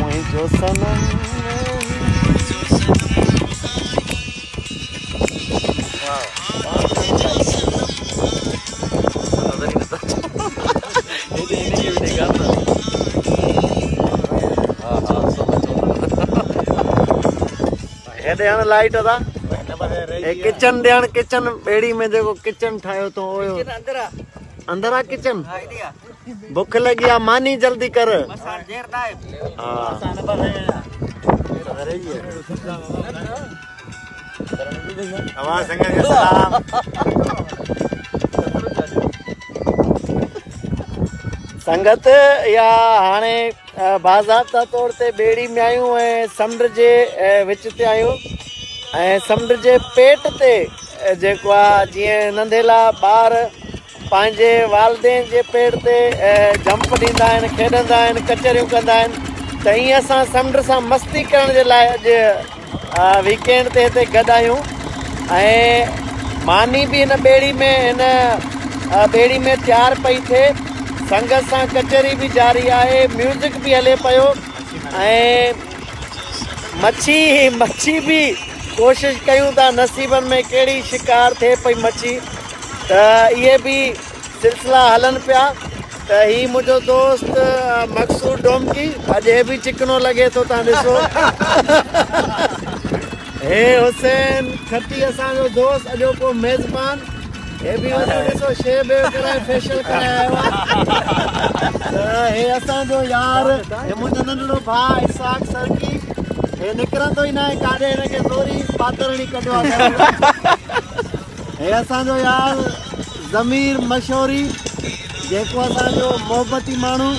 मुझो सनम ध्यान लाइट था किचन ध्यान किचन बेड़ी में देखो किचन ठायो तो ओयो अंदर आ किचन भूख लगी आ मानी जल्दी कर संगत या हाणे बाज़ाब्ता तौर ते बेड़ी में आयूं ऐं समुंड जे विच ते आयूं ऐं समुंड जे पेट ते जेको आहे जीअं नंढेला ॿार पंहिंजे वालदेन जे पेट ते जंप ॾींदा आहिनि खेॾंदा आहिनि कचरियूं कंदा आहिनि त ईअं असां समुंड सां मस्ती करण जे लाइ अॼु वीकेंड ते हिते गॾु आहियूं ऐं मानी बि हिन बेड़ी में हिन बेड़ी में तयारु पई थिए संगत सां कचहरी भी जारी आहे म्यूज़िक भी हले पियो ऐं मच्छी भी कोशिश कयूं था नसीबन में कहिड़ी शिकार थिए पई मच्छी त इहे भी सिलसिला हलन पिया त ही मुंहिंजो दोस्त मकसूद डोमकी अॼु हे भी चिकनो लगे तो तव्हां ॾिसो हे हुसैन खट्टी असांजो दोस्त अॼोको मेज़बान ये भी ॾिसो शेव वेव कराए फेशियल करायो हे असांजो यार हे मुंहिंजो नंढड़ो भाउ इसाक सरकी हे निकिरंदो ई न आहे काॾे हिनखे दोरी पातरणी कढियो आहे हे असांजो यार ज़मीर मशहूरी जेको असांजो मोहबती माण्हू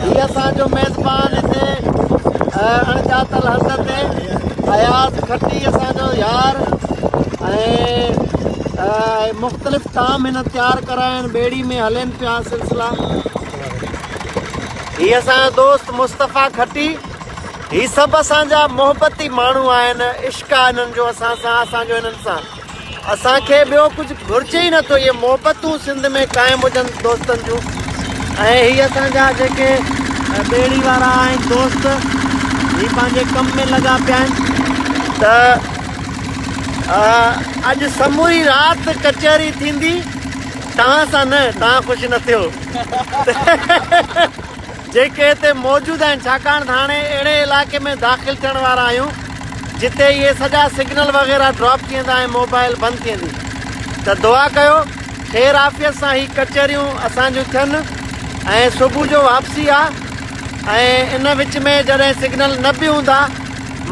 हीअ असांजो मेज़बान हिते अणॼातल हंध ते अयाज़ खट्टी असांजो यार ऐं मुख़्तलिफ़ ताम हिन तयारु कराइण बेड़ी में हलन पिया सिलसिला ही असांजो दोस्त मुस्तफ़ा खट्टी ही सभु असांजा मोहबती माण्हू आहिनि इश्क़ आहे हिननि जो असां सां असांजो हिननि सां असांखे ॿियो कुझु घुरिजे ई नथो इहे मोहबतूं सिंध में क़ाइमु हुजनि दोस्तनि जूं ऐं हीअ असांजा जेके बेड़ी वारा आहिनि दोस्त ही पंहिंजे कम में लॻा पिया आहिनि त अॼु समूरी राति कचहरी थींदी तव्हां सां न तव्हां ख़ुशि न थियो जेके हिते मौजूदु आहिनि छाकाणि त हाणे अहिड़े इलाइक़े में दाख़िल थियण वारा आहियूं जिते इहे सॼा सिग्नल वग़ैरह ड्रॉप थी वेंदा ऐं मोबाइल बंदि थी वेंदी त दुआ कयो ख़ैर आफ़ियत सां ही कचहरियूं असांजूं थियनि ऐं सुबुह जो वापसी आहे ऐं इन विच में जॾहिं सिग्नल न बि हूंदा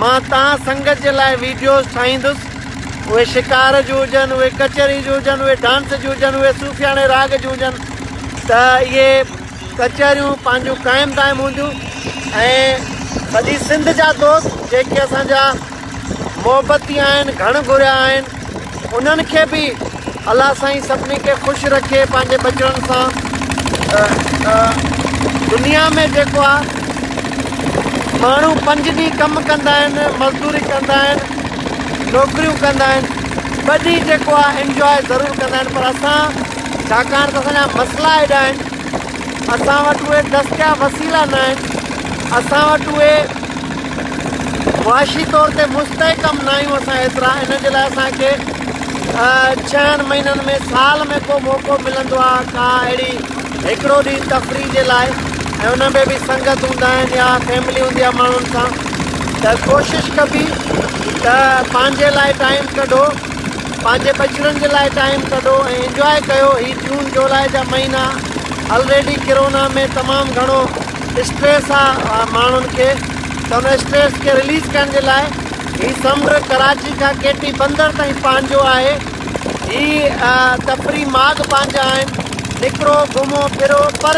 मां तव्हां संगत जे लाइ वीडियोज़ ठाहींदुसि उहे शिकार जूं हुजनि उहे कचहरी जूं हुजनि उहे डांस जूं हुजनि उहे सूफ़ियाणे राग जूं हुजनि त इहे कचहरियूं पंहिंजूं क़ाइमु दाइमु हूंदियूं ऐं सॼी सिंध जा दोस्त जेके असांजा मोहबती आहिनि घण घुरिया आहिनि उन्हनि खे बि अलाह साईं सभिनी खे ख़ुशि रखे पंहिंजे बचड़नि सां दुनिया में जेको आहे माण्हू 5 ॾींहं कमु कंदा आहिनि मज़दूरी कंदा आहिनि नौकरियूं कंदा आहिनि ॿ ॾींहं जेको आहे इंजॉय ज़रूरु कंदा आहिनि पर असां छाकाणि त असांजा मसइला हेॾा आहिनि असां वटि उहे दस्तियाब वसीला न आहिनि असां वटि उहे मुआशी तौर ते मुस्तहकम न आहियूं असां एतिरा इन जे लाइ असांखे 6 महीननि में साल में को मौक़ो मिलंदो आहे का अहिड़ी हिकिड़ो ॾींहुं तफ़रीह जे लाइ ऐं उन में बि संगत हूंदा आहिनि या फैमिली हूंदी आहे माण्हुनि सां त कोशिशि कबी त पंहिंजे लाइ टाइम कढो पंहिंजे बचड़नि जे लाइ टाइम कढो ऐं इंजॉय कयो ही जून जुलाई जा महीना ऑलरेडी कोरोना में तमामु घणो स्ट्रेस आहे माण्हुनि खे त उन स्ट्रेस खे रिलीज़ करण जे लाइ ही समुंड कराची खां केटी बंदर ताईं पंहिंजो आहे ही तफ़री माग पंहिंजा आहिनि निकिरो घुमो फिरो पर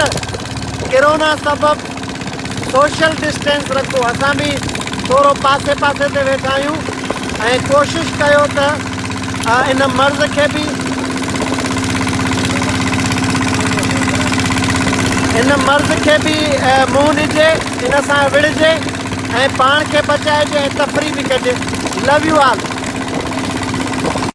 कोरोना सबबि सोशल डिस्टेंस रखो असां बि थोरो पासे पासे ते वेठा आहियूं ऐं कोशिशि कयो त इन मर्ज़ खे बि मुंहुं ॾिजे इन सां विढ़िजे ऐं पाण खे बचाइजे ऐं तफ़री बि कजे लव यू ऑल